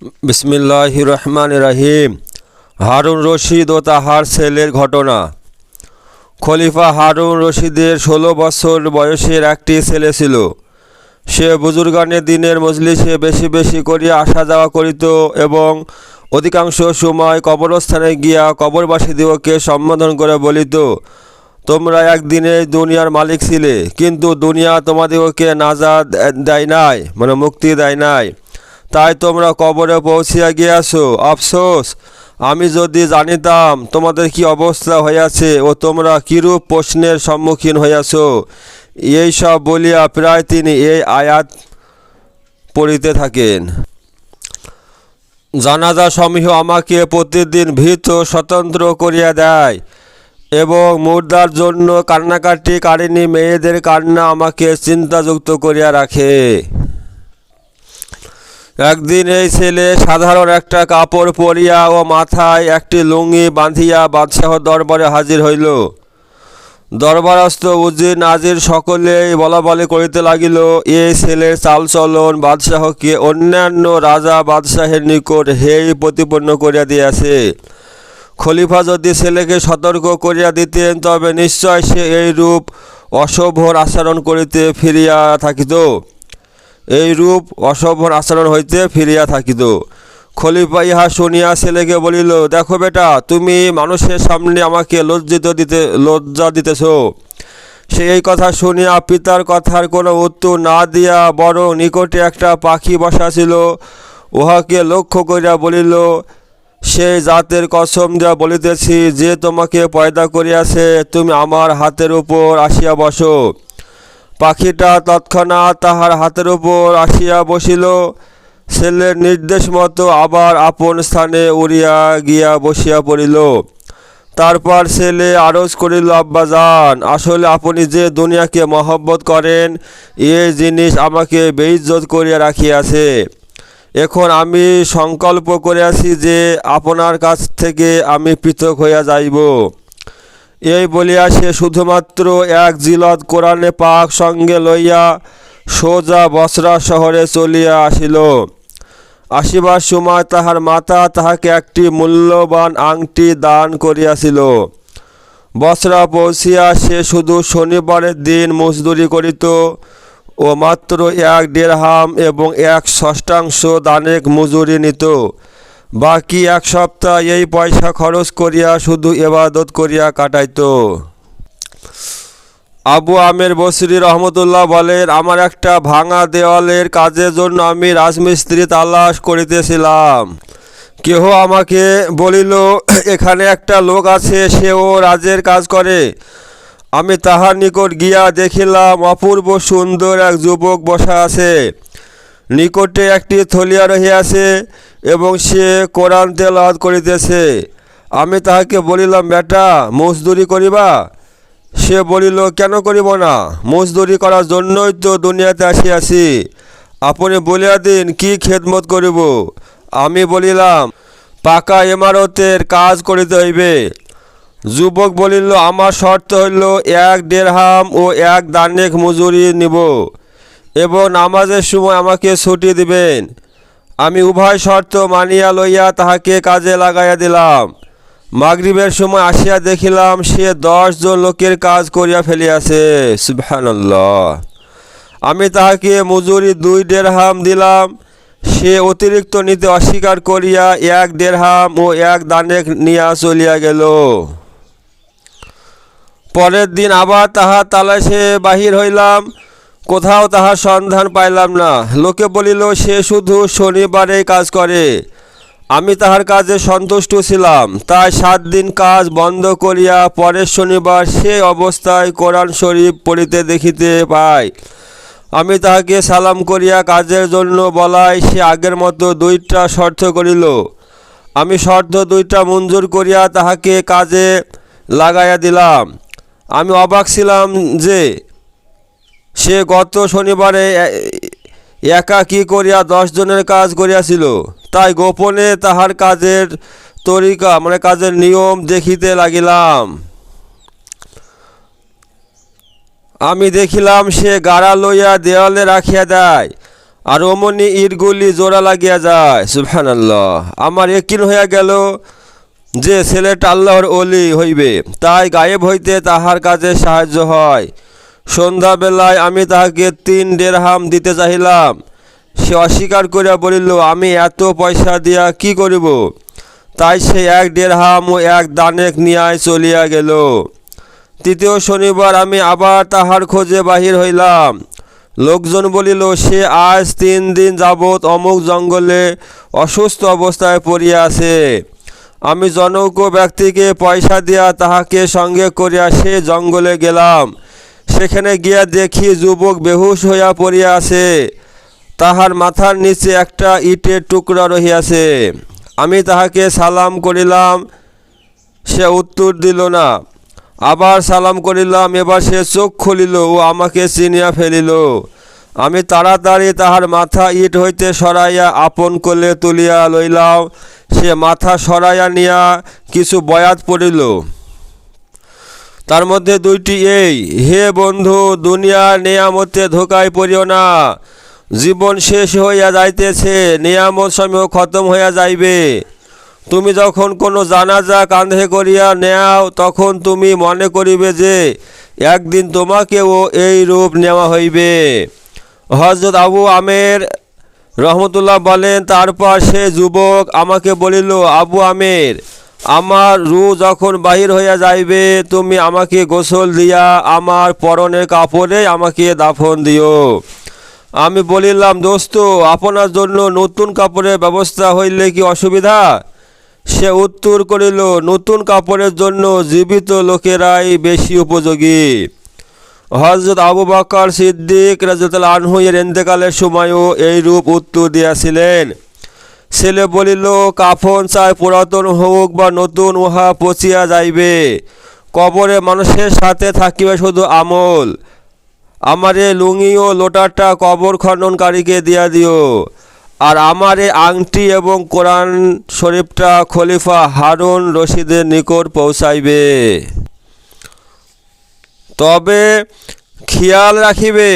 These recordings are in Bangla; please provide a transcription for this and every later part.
বিসমিল্লাহির রহমানির রহিম। হারুন রশিদ ও তাহার ছেলের ঘটনা। খলিফা হারুন রশিদের 16 বছর বয়সের একটি ছেলে ছিল। সে বুজুর্গানের দিনের মজলিসে বেশি বেশি করিয়া আসা যাওয়া করিত এবং অধিকাংশ সময় কবরস্থানে গিয়া কবরবাসীদিগকে সম্বোধন করে বলিত, তোমরা একদিনে দুনিয়ার মালিক ছিলে, কিন্তু দুনিয়া তোমাদিগকে নাজাত দেয় নাই, মানে মুক্তি দেয় নাই, তাই তোমরা কবরে পৌঁছিয়া গিয়াছো। আফসোস, আমি যদি জানিতাম তোমাদের কি অবস্থা হইয়াছে ও তোমরা কিরূপ প্রশ্নের সম্মুখীন হইয়াছো। এই সব বলিয়া প্রায় তিনি এই আয়াত পড়িতে থাকেন। জানাজা সমূহ আমাকে প্রতিদিন ভীত স্বতন্ত্র করিয়া দেয় এবং মুর্দার জন্য কান্নাকাটিকারিণী মেয়েদের কান্না আমাকে চিন্তাযুক্ত করিয়া রাখে। একদিন এই ছেলে সাধারণ একটা কাপড় পরিয়া ও মাথায় একটি লুঙ্গি বাঁধিয়া বাদশাহ দরবারে হাজির হইল। দরবারস্থ উজির নাজির সকলেই বলাবলি করিতে লাগিল, এই ছেলের চালচলন বাদশাহকে অন্যান্য রাজা বাদশাহের নিকট হেয় প্রতিপন্ন করিয়া দিয়াছে। খলিফা যদি ছেলেকে সতর্ক করিয়া দিতেন তবে নিশ্চয় সে এইরূপ অশোভন আচরণ করিতে ফিরিয়া থাকিত, হইতে ফিরিয়া থাকিত। খলিফা ইহা শুনিয়া ছেলেকে বলিল, দেখো বেটা, তুমি মানুষের সামনে আমাকে লজ্জা দিতেছ। সে এই কথা শুনিয়া পিতার কথার কোনো উত্তর না দিয়া বরং নিকটে একটা পাখি বসা ছিল, উহাকে লক্ষ্য করিয়া বলিল, সেই জাতের কসম দিয়া বলিতেছি যে তোমাকে পয়দা করিয়াছে, তুমি আমার হাতের উপর আসিয়া বসো। পাখিটা তৎক্ষণাৎ তাহার হাতের উপর আসিয়া বসিল। ছেলের নির্দেশ মতো আবার আপন স্থানে উড়িয়া গিয়া বসিয়া পড়িল। তারপর ছেলে আরজ করিল, আব্বাজান, আসলে আপনি যে দুনিয়াকে মহব্বত করেন, এই জিনিস আমাকে বেইজ্জত করিয়া রাখিয়াছে। এখন আমি সংকল্প করিয়াছি যে আপনার কাছ থেকে আমি পৃথক হইয়া যাইব। এই বলিয়া সে শুধুমাত্র এক জিলদ কোরআনে পাক সঙ্গে লইয়া সোজা বসরা শহরে চলিয়া আসিল। আসিবার সময় তাহার মাতা তাহাকে একটি মূল্যবান আংটি দান করিয়াছিল। বসরা পৌঁছিয়া সে শুধু শনিবারের দিন মজদুরি করিত ও মাত্র 1 দিরহাম এবং 1 ষষ্ঠাংশ দানেক মজুরি নিত। বাকি 1 সপ্তাহ এই পয়সা খরচ করিয়া শুধু ইবাদত করিয়া কাটাইত। আবু আমের বসরি রহমতুল্লাহ বলেন, আমার একটা ভাঙা দেওয়ালের কাজের জন্য আমি রাজমিস্ত্রি তালাশ করিতেছিলাম। কেহ আমাকে বলিল, এখানে একটা লোক আছে, সেও রাজের কাজ করে। আমি তাহার নিকট গিয়া দেখিলাম অপূর্ব সুন্দর এক যুবক বসা আছে, নিকটে একটি থলিয়া রহিয়াছে এবং সে কোরআন তেলাওয়াত করিতেছে। আমি তাহাকে বলিলাম, বেটা, মজদুরি করিবা? সে বলিল, কেন করিব না? মজদুরি করার জন্যই তো দুনিয়াতে আসিয়াছি। আপনি বলিয়া দিন কি খেদমত করিব। আমি বলিলাম, পাকা ইমারতের কাজ করিতে হইবে। যুবক বলিল, আমার শর্ত হইল 1 দিরহাম ও 1 দানেক মজুরি নিব এবং নামাজের সময় আমাকে ছুটি দিবেন। আমি উভয় শর্ত মানিয়া লইয়া তাহাকে কাজে লাগাইয়া দিলাম। মাগরিবের সময় আসিয়া দেখিলাম সে 10 জন লোকের কাজ করিয়া ফেলিয়াছে। সুবহানাল্লাহ। আমি তাহাকে মজুরি 2 দিরহাম দিলাম। সে অতিরিক্ত নিতে অস্বীকার করিয়া 1 দিরহাম ও 1 দানেক নিয়া চলিয়া গেল। পরের দিন আবার তাহার তালাশে বাহির হইলাম, কোথাও তাহার সন্ধান পাইলাম না। লোকে বলিল, সে শুধু শনিবারে কাজ করে। আমি তাহার কাজে সন্তুষ্ট ছিলাম, তাই 7 দিন কাজ বন্ধ করিয়া পরের শনিবার সে অবস্থায় কোরআন শরীফ পড়িতে দেখিতে পাই। আমি তাহাকে সালাম করিয়া কাজের জন্য বলাই সে আগের মতো 2টা শর্ত করিল। আমি শর্ত 2টা মঞ্জুর করিয়া তাহাকে কাজে লাগাইয়া দিলাম। আমি অবাক ছিলাম যে সে গত শনিবারে একা কি করিয়া 10 জনের কাজ করিয়াছিল। তাই গোপনে তাহার কাজের তরিকা, মানে কাজের নিয়ম দেখিতে লাগিলাম। আমি দেখিলাম সে গাড়া লইয়া দেওয়ালে রাখিয়া দেয় আর অমনি ইটগুলি জোড়া লাগিয়া যায়। সুবহানাল্লাহ। আমার ইয়াকিন হইয়া গেল যে ছেলেটা আল্লাহর ওলি হইবে, তাই গায়েব হইতে তাহার কাজে সাহায্য হয়। সন্ধ্যাবেলায় আমি তাহাকে 3 দিরহাম দিতে চাহিলাম। সে অস্বীকার করিয়া বলিল, আমি এত পয়সা দিয়া কি করিব? তাই সে 1 দিরহাম ও 1 দানেক নিয়া চলিয়া গেল। তৃতীয় শনিবার আমি আবার তাহার খোঁজে বাহির হইলাম। লোকজন বলিল, সে আজ 3 দিন যাবৎ অমুক জঙ্গলে অসুস্থ অবস্থায় পড়িয়া আছে। আমি জনৈক ব্যক্তিকে পয়সা দিয়া তাহাকে সঙ্গে করিয়া সে জঙ্গলে গেলাম। সেখানে গিয়া দেখি যুবক বেহুশ হইয়া পড়িয়া আছে, তাহার মাথার নিচে একটা ইটের টুকরা রহিয়াছে। আমি তাহাকে সালাম করিলাম, সে উত্তর দিল না। আবার সালাম করিলাম, এবার সে চোখ খুলিল ও আমাকে চিনিয়া ফেলিল। আমি তাড়াতাড়ি তাহার মাথা ইট হইতে সরাইয়া আপন কোলে তুলিয়া লইলাম। সে মাথা সরাইয়া নিয়া কিছু বয়াত পড়িল। তার মধ্যে 2টি এই, হে বন্ধু, দুনিয়ার নিয়ামতে ধোকায় পড়িও না। জীবন শেষ হইয়া যাইতেছে, নিয়ামত সমূহ খতম হইয়া যাইবে। তুমি যখন কোনো জানাজা কাঁধে করিয়া নেও, তখন তুমি মনে করিবে যে একদিন তোমাকেও এই রূপ নেওয়া হইবে। হযরত আবু আমের রহমতুল্লাহ বলেন, তারপর সে যুবক আমাকে বলিল, আবু আমের, আমার রূহ যখন বাহির হইয়া যাইবে, তুমি আমাকে গোসল দিয়া আমার পরনের কাপড়ে আমাকে দাফন দিও। আমি বলিলাম, দোস্ত, আপনার জন্য নতুন কাপড়ের ব্যবস্থা হইলে কি অসুবিধা? সে উত্তর করিল, নতুন কাপড়ের জন্য জীবিত লোকেরাই বেশি উপযোগী। হযরত আবু বকর সিদ্দিক রাদিয়াল্লাহু আনহু এর ইন্তেকালের সময়ও এই রূপ উত্তর দিয়াছিলেন। ছেলে বলিল, কাফন চাই পুরাতন হোক বা নতুন, উহা পচিয়া যাইবে। কবরে মানুষের সাথে থাকিবে শুধু আমল। আমারে লুঙ্গি ও লোটাটা কবর খননকারীকে দিয়া দিও, আর আমারে আংটি এবং কোরআন শরীফটা খলিফা হারুন রশিদের নিকট পৌঁছাইবে। তবে খেয়াল রাখিবে,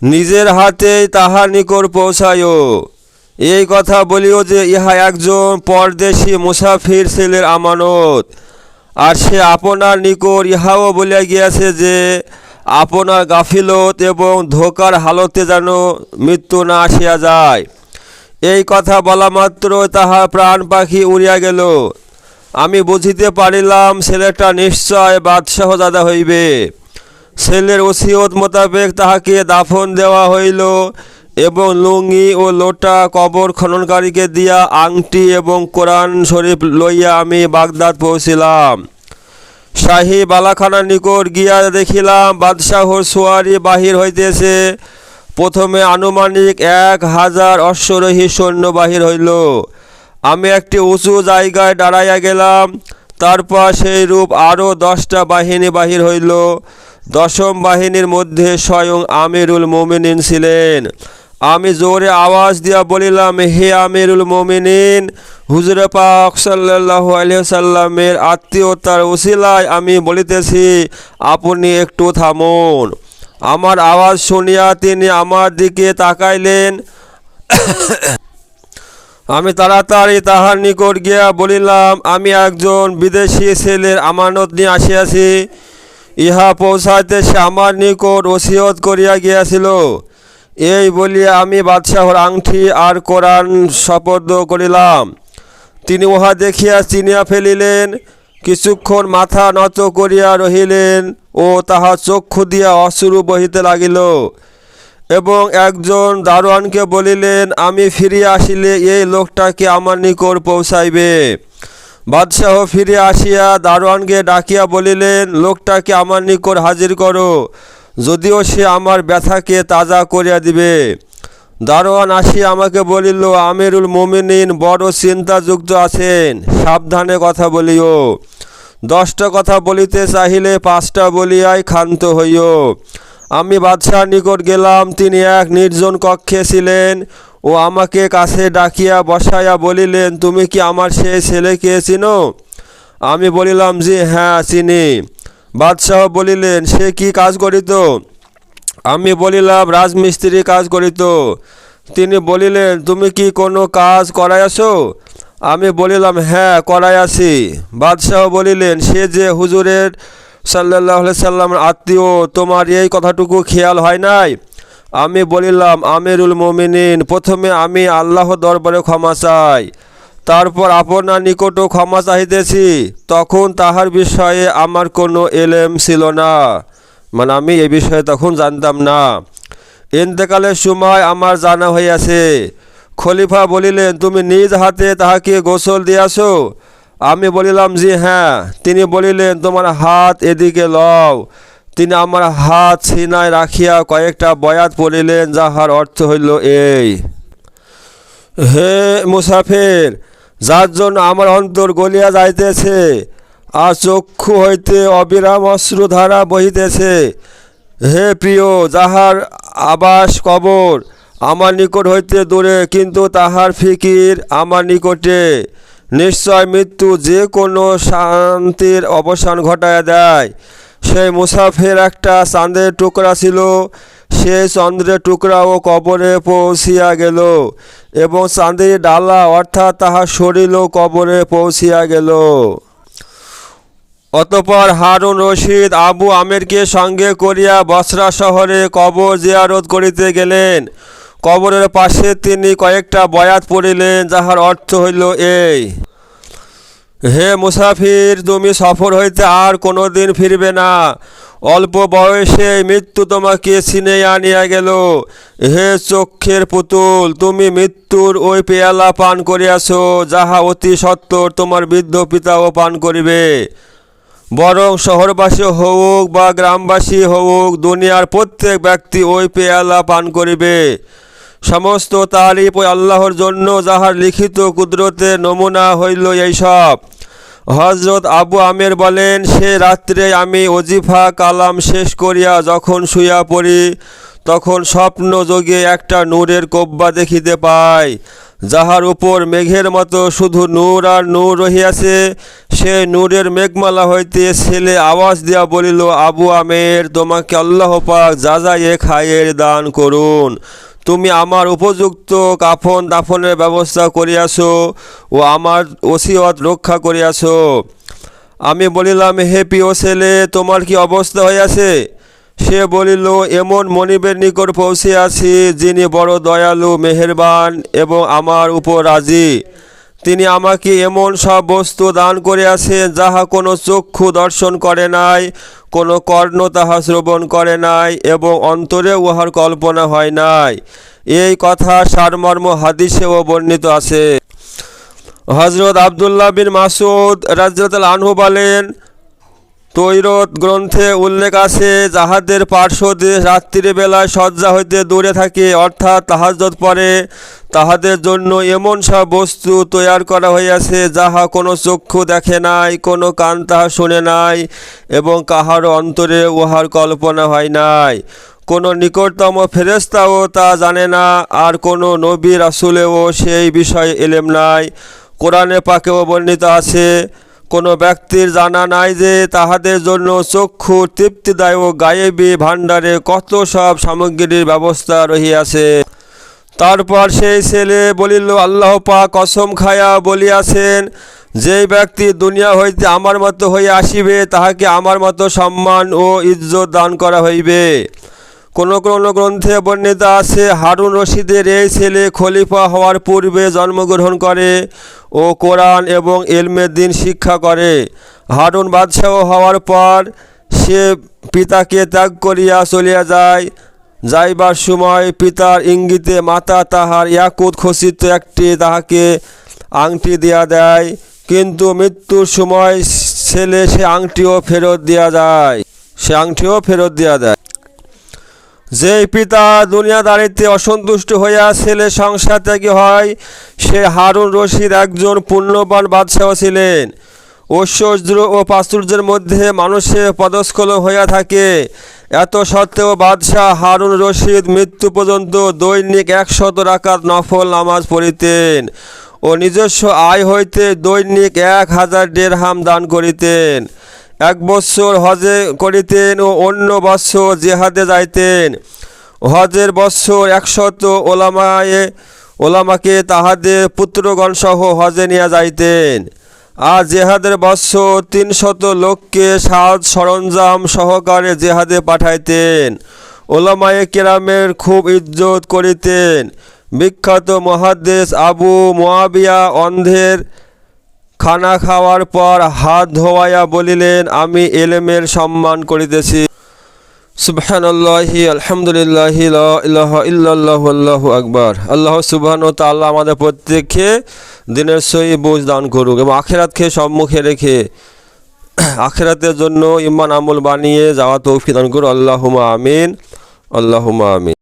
নিজের হাতেই তাহার নিকট পৌঁছাইও। এই কথা বলিও যে ইহা একজন পরদেশী মুসাফির ছেলের আমানত, আর সে আপনার নিকট ইহাও বলিয়া গিয়াছে যে আপনার গাফিলত এবং ধোকার হালতে যেন মৃত্যু না আসিয়া যায়। এই কথা বলা মাত্র তাহার প্রাণ পাখি উড়িয়া গেল। আমি বুঝিতে পারিলাম ছেলেটা নিশ্চয় বাদশাহজাদা হইবে। ছেলের ওসিয়ত মোতাবেক তাহাকে দাফন দেওয়া হইল এবং লুঙ্গি ও লোটা কবর খননকারীকে দিয়া আংটি এবং কোরআন শরীফ লইয়া আমি বাগদাদ পৌঁছিলাম। শাহী বালাখানার নিকট গিয়া দেখিলাম বাদশাহর সোয়ারি বাহির হইতেছে। প্রথমে আনুমানিক 1000 অশ্বরোহী সৈন্য বাহির হইল। আমি একটি উঁচু জায়গায় দাঁড়াইয়া গেলাম। তারপর সেই রূপ আরও 10টা বাহিনী বাহির হইল। 10ম বাহিনীর মধ্যে স্বয়ং আমিরুল মুমিনিন ছিলেন। আমি জোরে আওয়াজ দিয়া বলিলাম, হে আমিরুল মুমিনিন, হুজুরে পাক সাল্লাল্লাহু আলাইহি ওয়াসাল্লামের আত্মীয়তার উসিলায় আমি বলিতেছি, আপনি একটু থামুন। আমার আওয়াজ শুনিয়া তিনি আমার দিকে তাকাইলেন। আমি তাড়াতাড়ি তাহার নিকট গিয়া বলিলাম, আমি একজন বিদেশি ছেলের আমানত নিয়ে আসিয়াছি। ইহা পৌঁছাইতে সে আমার নিকট ওসিয়ত করিয়া গিয়াছিল। এই বলিয়া আমি বাদশাহর আংটি আর কোরআন সুপর্দ করিলাম। তিনি উহা দেখিয়া চিনিয়া ফেলিলেন। কিছুক্ষণ মাথা নত করিয়া রহিলেন ও তাহার চক্ষু দিয়া অশ্রু বহিতে লাগিল এবং একজন দারোয়ানকে বলিলেন, আমি ফিরিয়া আসিলে এই লোকটাকে আমার নিকট পৌঁছাইবে। বাদশাহ ফিরে আসিয়া দারোয়ানকে ডাকিয়া বলিলেন, লোকটাকে আমার নিকট হাজির করো, যদিও সে আমার ব্যথাকে তাজা করিয়া দিবে। দারোয়ান আসিয়া আমাকে বলিল, আমিরুল মুমিনিন বড় চিন্তাযুক্ত আছেন, সাবধানে কথা বলিও। 10টা কথা বলিতে চাহিলে 5টা বলিয়াই ক্ষান্ত হইও। আমি বাদশাহর নিকট গেলাম। তিনি এক নির্জন কক্ষে ছিলেন ও আমাকে কাছে ডাকিয়া বসাইয়া বলিলেন, তুমি কি আমার সেই ছেলেকে চিনো? আমি বলিলাম, জি হ্যাঁ চিনি। বাদশাহ বলিলেন, সে কি কাজ করিত? আমি বলিলাম, রাজমিস্ত্রি কাজ করিত। তিনি বলিলেন, তুমি কি কোনো কাজ করাইয়াছো? আমি বলিলাম, হ্যাঁ, করাইয়াছি। বাদশাহ বলিলেন, সে যে হুজুরের সাল্লাল্লাহু আলাইহি সাল্লামের আত্মীয়, তোমার এই কথাটুকু খেয়াল হয় নাই? আমি বলিলাম, আমিরুল মুমিনিন, প্রথমে আমি আল্লাহর দরবারে ক্ষমা চাই, তারপর আপনার নিকটও ক্ষমা চাহিতেছি। তখন তাহার বিষয়ে আমার কোনো এলেম ছিল না, মানে আমি এ বিষয়ে তখন জানতাম না। ইন্তেকালের সময় আমার জানা হইয়াছে। খলিফা বলিলেন, তুমি নিজ হাতে তাহাকে গোসল দিয়াছো? আমি বলিলাম, জি হ্যাঁ। তিনি বলিলেন, তোমার হাত এদিকে লও। তিনি আমার হাত সিনায় রাখিয়া কয়েকটা বয়াত পড়িলেন, যাহার অর্থ হইল এই: হে মুসাফির, যার জন্য আমার অন্তর গলিয়া যাইতেছে আর চক্ষু হইতে অবিরাম অশ্রুধারা বহিতেছে, হে প্রিয়, যাহার আবাস কবর আমার নিকট হইতে দূরে, কিন্তু তাহার ফিকির আমার নিকটে। নিশ্চয় মৃত্যু যে কোনো শান্তির অবসান ঘটাইয়া দেয়। সেই মুসাফির একটা চাঁদের টুকরা ছিল। সেই চন্দ্রের টুকরাও কবরে পৌঁছিয়া গেল, এবং চাঁদের ডালা অর্থাৎ তাহার শরীরও কবরে পৌঁছিয়া গেল। অতঃপর হারুন রশিদ আবু আমেরকে সঙ্গে করিয়া বসরা শহরে কবর জিয়ারত করিতে গেলেন। কবরের পাশে তিনি কয়েকটা বয়াত পড়িলেন, যাহার অর্থ হইল এই: হে মুসাফির, তুমি সফর হইতে আর কোনো দিন ফিরবে না। অল্প বয়সে মৃত্যু তোমাকে ছিনিয়া নিয়ে গেল। হে চক্ষের পুতুল, তুমি মৃত্যুর ওই পেয়ালা পান করিয়াছ, যাহা অতি সত্বর তোমার বৃদ্ধ পিতাও পান করিবে। বরং শহরবাসী হউক বা গ্রামবাসী হউক, দুনিয়ার প্রত্যেক ব্যক্তি ওই পেয়ালা পান করিবে। সমস্ত তারিফ ওই আল্লাহর জন্য, যাহার লিখিত কুদরতের নমুনা হইল এইসব। হজরত আবু আমের বলেন, সে রাত্রে আমি ওজিফা কালাম শেষ করিয়া যখন শুইয়া পড়ি, তখন স্বপ্ন যোগে একটা নূরের কব্বা দেখিতে পাই, যাহার উপর মেঘের মতো শুধু নূর আর নূর রহিয়াছে। সে নূরের মেঘমালা হইতে ছেলে আওয়াজ দিয়া বলিল, আবু আমের, তোমাকে আল্লাহ পাক যাজায়ে খায়ের দান করুন। তুমি আমার উপযুক্ত কাফন দাফনের ব্যবস্থা করিয়াছ ও আমার ওসিয়ত রক্ষা করিয়াছ। আমি বলিলাম, হে প্রিয় ছেলে, তোমার কি অবস্থা হইয়াছে? সে বলিল, এমন মনিবের নিকট পৌঁছিয়াছি, যিনি বড় দয়ালু, মেহেরবান এবং আমার উপর রাজি। তিনি আমাকে এমন সব বস্তু দান করিয়াছেন, যাহা কোনো চক্ষু দর্শন করে নাই, কোনো কর্ণ তাহা শ্রবণ করে নাই, এবং অন্তরে উহার কল্পনা হয় নাই। এই কথা সারমর্ম হাদিসেও বর্ণিত আছে। হজরত আবদুল্লাহ বিন মাসুদ রাদিয়াল্লাহু আনহু বলেন, তৈরত গ্রন্থে উল্লেখ আছে, যাহাদের পার্শ্বদেশ রাত্রিবেলায় শয্যা হইতে দূরে থাকে, অর্থাৎ তাহাজ্জুদ পড়ে, তাহাদের জন্য এমন সব বস্তু তৈয়ার করা হইয়াছে, যাহা কোনো চক্ষু দেখে নাই, কোনো কান তাহা শুনে নাই, এবং কাহারও অন্তরে উহার কল্পনা হয় নাই। কোনো নিকটতম ফেরেশতাও তা জানে না, আর কোনো নবী রাসূলেও সেই বিষয়ে এলেম নাই। কোরআনে পাকেও বর্ণিত আছে, কোনো ব্যক্তির জানা নাই যে তাহাদের জন্য চক্ষু তৃপ্তিদায়ক গায়েবী ভাণ্ডারে কত সব সামগ্রীর ব্যবস্থা রহিয়াছে। তারপর সেই ছেলে বলিল, আল্লাহ পাক কসম খায়া বলিয়াছেন, যেই ব্যক্তি দুনিয়া হইতে আমার মতো হইয়া আসিবে, তাহাকে আমার মতো সম্মান ও ইজ্জত দান করা হইবে। কোন কোন গ্রন্থে বর্ণিত আছে, হারুন রশিদের এই ছেলে খলিফা হওয়ার পূর্বে জন্মগ্রহণ করে ও কোরআন এবং ইলমের দ্বীন শিক্ষা করে। হারুন বাদশাহ হওয়ার পর সে পিতাকে ত্যাগ করিয়া চলিয়া যায়। যাইবার সময় পিতার ইঙ্গিতে মাতা তাহার ইয়াকুত খচিত একটি তাহাকে আংটি দিয়া দেয়, কিন্তু মৃত্যুর সময় ছেলে সে আংটিও ফেরত দিয়া দেয়। যেই পিতা দুনিয়াদারিতে অসন্তুষ্ট হইয়া ছেলে সংসার ত্যাগী হয়, সে হারুন রশিদ একজন পুণ্যবান বাদশাহ ছিলেন। ঐশ্বর্য ও প্রাচুর্যের মধ্যে মানুষের পদস্খলন হইয়া থাকে। এত সত্ত্বেও বাদশাহ হারুন রশিদ মৃত্যু পর্যন্ত দৈনিক 100 রাকাত নফল নামাজ পড়িতেন ও নিজস্ব আয় হইতে দৈনিক 1000 দিরহাম দান করিতেন। এক বৎসর হজে করিতেন ও অন্য বৎসর জেহাদে যাইতেন। হজের বৎসর 100 ওলামাকে তাহাদের পুত্রগণ সহ হজে নিয়ে যাইতেন। আর জেহাদের বৎসর 300 লোককে সাজ সরঞ্জাম সহকারে জেহাদে পাঠাইতেন। ওলামায়ে কেরামের খুব ইজ্জত করিতেন। বিখ্যাত মুহাদ্দিস আবু মুআবিয়া অন্ধের খানা খাওয়ার পর হাত ধোয়াইয়া বলিলেন, আমি ইলমের সম্মান করিতেছি। সুবহানাল্লাহি আলহামদুলিল্লাহি লা ইলাহা ইল্লাল্লাহু আল্লাহু আকবার। আল্লাহ সুবহানাহু ওয়া তাআলা আমাদের প্রত্যেককে দিনের সহি বুঝ দান করুক এবং আখিরাতকে সম্মুখে রেখে আখিরাতের জন্য ঈমান আমল বানিয়ে যাওয়া তৌফিক দান করুক। আল্লাহুম্মা আমিন, আল্লাহুম্মা আমিন।